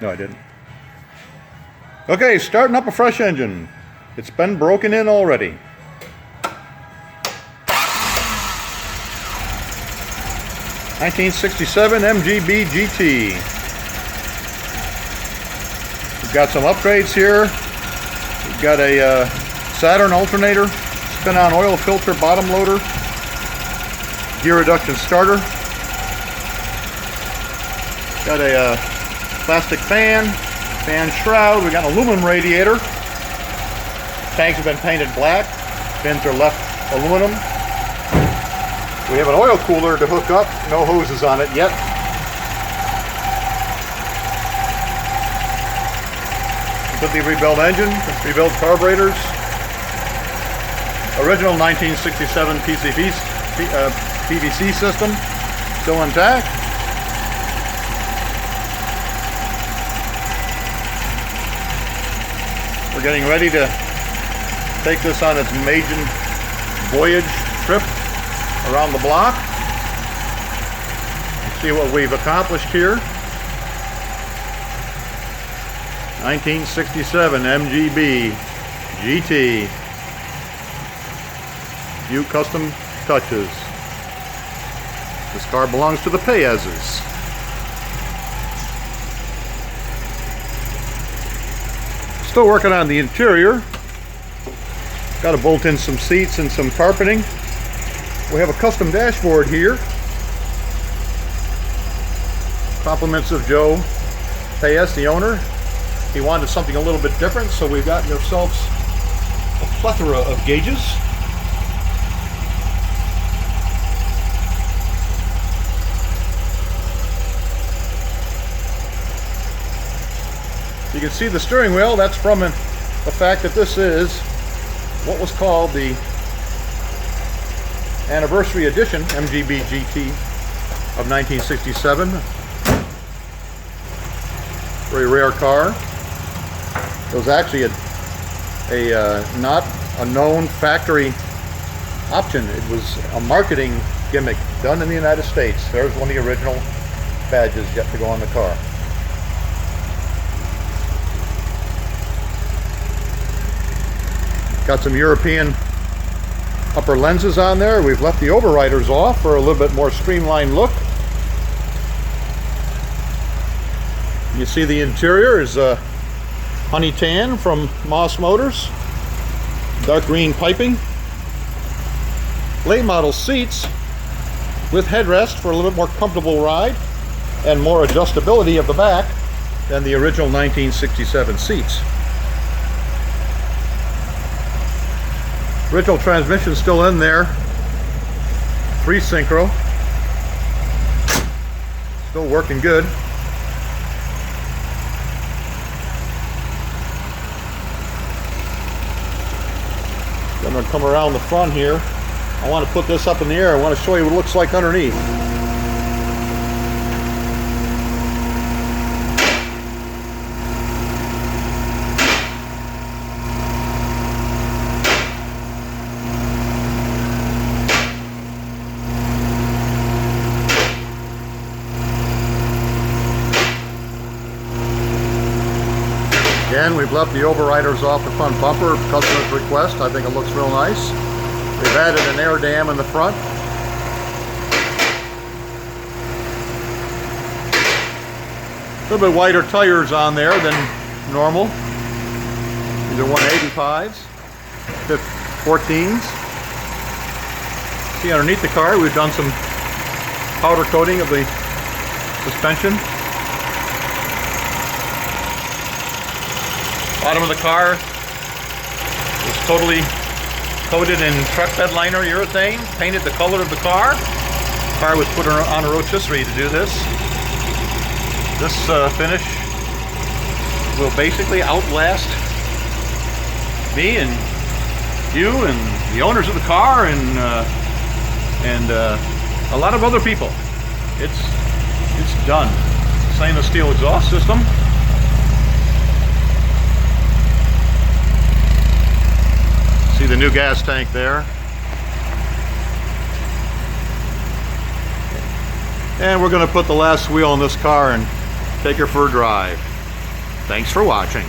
No, I didn't. Okay, starting up a fresh engine. It's been broken in already. (1967) MGBGT. We've got some upgrades here. We've got a Saturn alternator, spin-on oil filter bottom loader, gear reduction starter. Got a plastic fan shroud. We got an aluminum radiator. Tanks have been painted black. Fins are left aluminum. We have an oil cooler to hook up. No hoses on it yet. Completely rebuilt engine, rebuilt carburetors. Original 1967 PVC system, still intact. We're getting ready to take this on its maiden voyage trip around the block. See what we've accomplished here. 1967 MGB GT. Few custom touches. This car belongs to the Payezes. Still working on the interior. Got to bolt in some seats and some carpeting. We have a custom dashboard here. Compliments of Joe Payez, the owner. He wanted something a little bit different, so we've gotten ourselves a plethora of gauges. You can see the steering wheel. That's from the fact that this is what was called the Anniversary Edition MGBGT of 1967. Very rare car. It was actually not a known factory option. It was a marketing gimmick done in the United States. There's one of the original badges yet to go on the car. Got some European upper lenses on there. We've left the overriders off for a little bit more streamlined look. You see the interior is honey tan from Moss Motors. Dark green piping. Late model seats with headrest for a little bit more comfortable ride and more adjustability of the back than the original 1967 seats. Original transmission still in there. 3 synchro. Still working good. I'm going to come around the front here. I want to put this up in the air. I want to show you what it looks like underneath. Again, we've left the overriders off the front bumper, customer's request. I think it looks real nice. We've added an air dam in the front. A little bit wider tires on there than normal. These are 185s, 14s. See underneath the car, we've done some powder coating of the suspension. Bottom of the car was totally coated in truck bed liner urethane, painted the color of the car. The car was put on a rotisserie to do this. This finish will basically outlast me and you and the owners of the car and a lot of other people. It's done. Stainless steel exhaust system. See the new gas tank there. And we're going to put the last wheel on this car and take her for a drive. Thanks for watching.